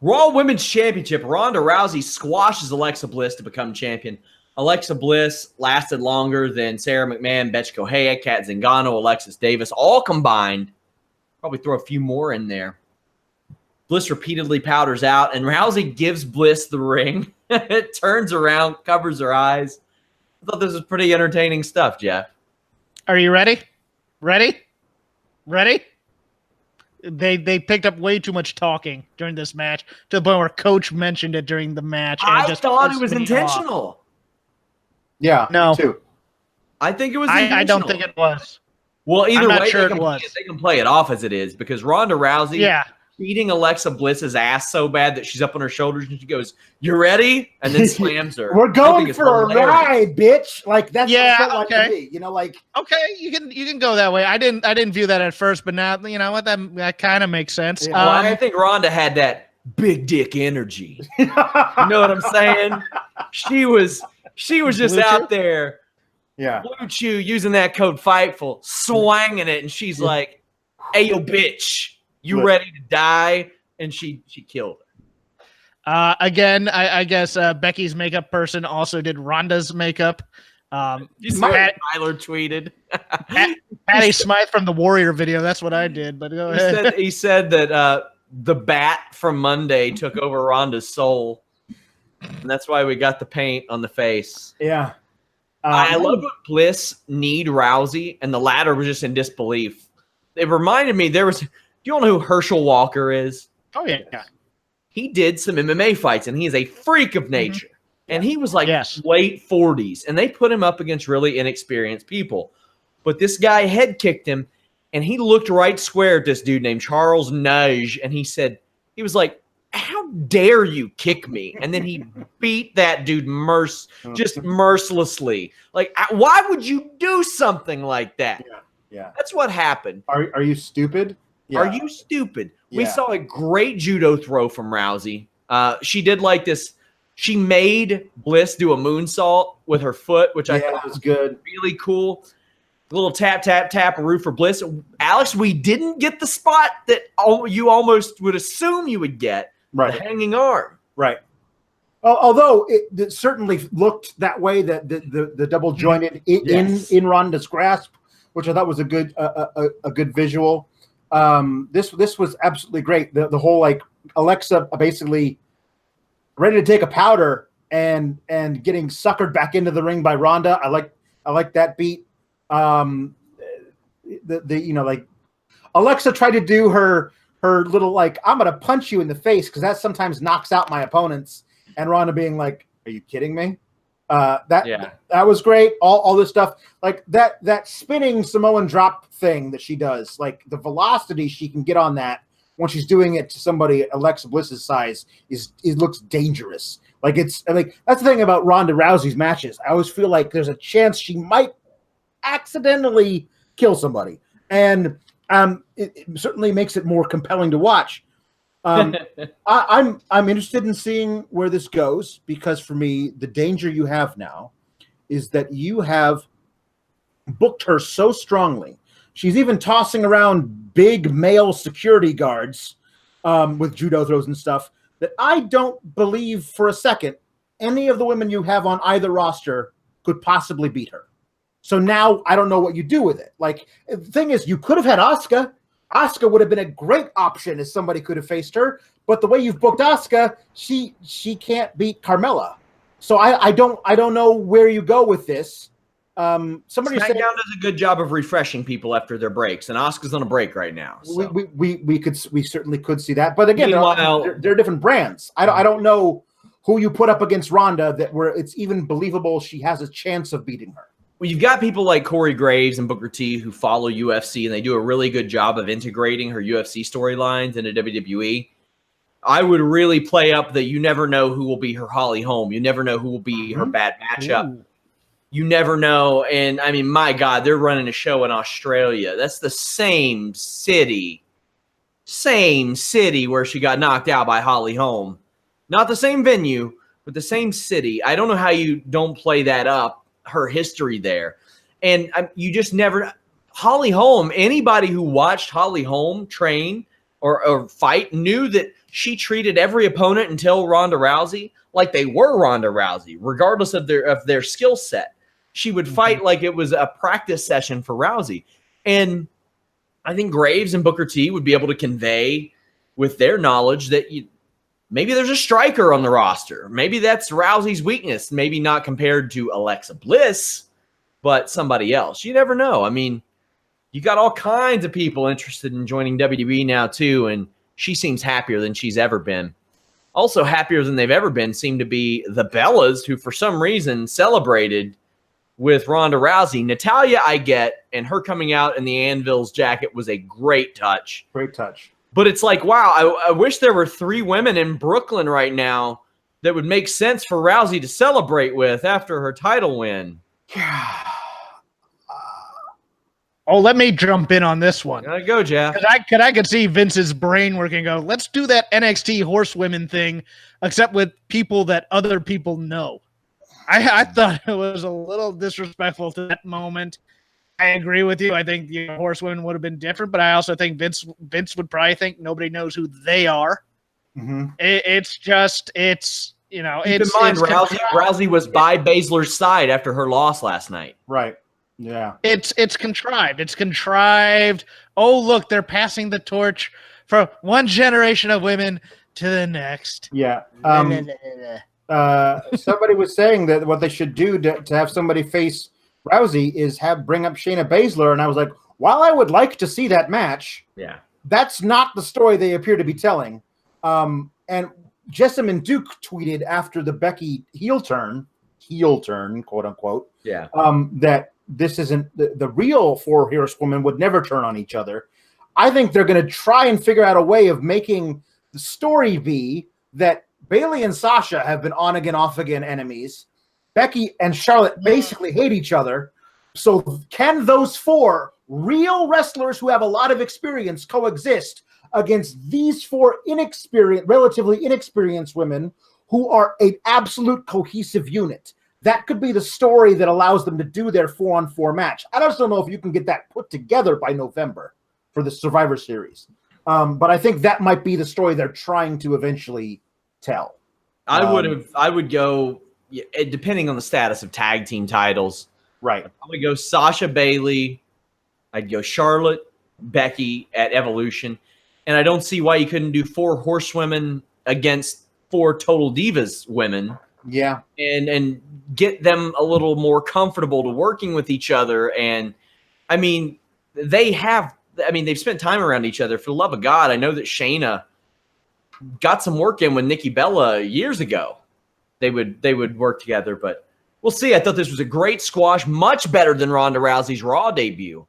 Raw Women's Championship. Ronda Rousey squashes Alexa Bliss to become champion. Alexa Bliss lasted longer than Sarah McMahon, Betty Correia, Kat Zingano, Alexis Davis, all combined. Probably throw a few more in there. Bliss repeatedly powders out, and Rousey gives Bliss the ring. It turns around, covers her eyes. I thought this was pretty entertaining stuff, Jeff. Are you ready? Ready? They picked up way too much talking during this match to the point where Coach mentioned it during the match. And I thought it was intentional. Yeah, no, me too. I think it was intentional. I don't think it was. Well, either way, sure they can play it off as it is because Ronda Rousey beating Alexa Bliss's ass so bad that she's up on her shoulders and she goes, "You ready?" and then slams her. We're going for a ride, bitch. Like that's what it felt like to me. You know, like you can go that way. I didn't view that at first, but now you know what that kind of makes sense. Yeah. Well, I think Ronda had that big dick energy. You know what I'm saying? She was just Blue out Chew? there. Yeah. Blue Chew using that code Fightful, swanging it, and she's like, "Hey, yo, bitch, you ready to die?" And she killed her. Again, I guess Becky's makeup person also did Ronda's makeup. You see what Tyler tweeted? Patty Smythe from the Warrior video. That's what I did, but go ahead. He said that the bat from Monday took over Ronda's soul, and that's why we got the paint on the face. Yeah. I love what Bliss need Rousey, and the latter was just in disbelief. It reminded me do you all know who Herschel Walker is? Oh, yeah. He did some MMA fights, and he is a freak of nature. Mm-hmm. And he was like late 40s, and they put him up against really inexperienced people. But this guy head kicked him, and he looked right square at this dude named Charles Nage, and he was like, "How dare you kick me?" And then he beat that dude just mercilessly. Like, why would you do something like that? Yeah. That's what happened. Are you stupid? Yeah. Are you stupid? Yeah. We saw a great judo throw from Rousey. She did like this. She made Bliss do a moonsault with her foot, which I thought was good. Really cool. A little tap, tap, tap, a roof for Bliss. Alex, we didn't get the spot that you almost would assume you would get. Right. The hanging arm. Right. Although it certainly looked that way, that the double jointed in Ronda's grasp, which I thought was a good visual. This was absolutely great. The whole like Alexa basically ready to take a powder and getting suckered back into the ring by Ronda. I like that beat. Like Alexa tried to do her little like, I'm gonna punch you in the face because that sometimes knocks out my opponents, and Ronda being like, "Are you kidding me?" That was great. All this stuff like that spinning Samoan drop thing that she does, like the velocity she can get on that when she's doing it to somebody Alexa Bliss's size it looks dangerous. Like it's like that's the thing about Ronda Rousey's matches. I always feel like there's a chance she might accidentally kill somebody, and it certainly makes it more compelling to watch. I'm interested in seeing where this goes, because for me, the danger you have now is that you have booked her so strongly. She's even tossing around big male security guards with judo throws and stuff that I don't believe for a second any of the women you have on either roster could possibly beat her. So now I don't know what you do with it. Like, the thing is, you could have had Asuka. Asuka would have been a great option if somebody could have faced her. But the way you've booked Asuka, she can't beat Carmella. So I don't know where you go with this. Somebody SmackDown does a good job of refreshing people after their breaks, and Asuka's on a break right now. So. We certainly could see that. But again, they're different brands. I don't know who you put up against Ronda where it's even believable she has a chance of beating her. Well, you've got people like Corey Graves and Booker T who follow UFC, and they do a really good job of integrating her UFC storylines into WWE. I would really play up that you never know who will be her Holly Holm. You never know who will be her bad matchup. Ooh. You never know. And, I mean, my God, they're running a show in Australia. That's the same city where she got knocked out by Holly Holm. Not the same venue, but the same city. I don't know how you don't play that up. Her history there, and you just never. Holly Holm. Anybody who watched Holly Holm train or fight knew that she treated every opponent until Ronda Rousey like they were Ronda Rousey, regardless of their skill set. She would fight like it was a practice session for Rousey. And I think Graves and Booker T would be able to convey with their knowledge that maybe there's a striker on the roster. Maybe that's Rousey's weakness. Maybe not compared to Alexa Bliss, but somebody else. You never know. I mean, you got all kinds of people interested in joining WWE now too, and she seems happier than she's ever been. Also happier than they've ever been seem to be the Bellas, who for some reason celebrated with Ronda Rousey. Natalya, I get, and her coming out in the Anvil's jacket was a great touch. Great touch. But it's like, wow, I wish there were 3 women in Brooklyn right now that would make sense for Rousey to celebrate with after her title win. Oh, let me jump in on this one. Go, Jeff. I could see Vince's brain working. Go, let's do that NXT horsewomen thing, except with people that other people know. I thought it was a little disrespectful to that moment. I agree with you. I think the horsewomen would have been different, but I also think Vince would probably think nobody knows who they are. Mm-hmm. It's you know. Keep in mind, Rousey was by Baszler's side after her loss last night. Right. Yeah. It's contrived. It's contrived. Oh, look, they're passing the torch from one generation of women to the next. Yeah. Somebody was saying that what they should do to have somebody face Rousey is bring up Shayna Baszler, and I was like, while I would like to see that match, that's not the story they appear to be telling. And Jessamine Duke tweeted after the Becky heel turn, quote unquote, that this isn't the real 4 horsewomen would never turn on each other. I think they're going to try and figure out a way of making the story be that Bayley and Sasha have been on again, off again enemies. Becky and Charlotte basically hate each other. So can those 4 real wrestlers who have a lot of experience coexist against these 4 relatively inexperienced women who are an absolute cohesive unit? That could be the story that allows them to do their 4-on-4 match. I just don't know if you can get that put together by November for the Survivor Series. But I think that might be the story they're trying to eventually tell. I would go, depending on the status of tag team titles. Right. I would go Sasha Bayley. I'd go Charlotte, Becky at Evolution. And I don't see why you couldn't do 4 horsewomen against 4 Total Divas women. Yeah. And get them a little more comfortable to working with each other. And I mean, they've spent time around each other. For the love of God, I know that Shayna got some work in with Nikki Bella years ago. They would work together, but we'll see. I thought this was a great squash, much better than Ronda Rousey's Raw debut.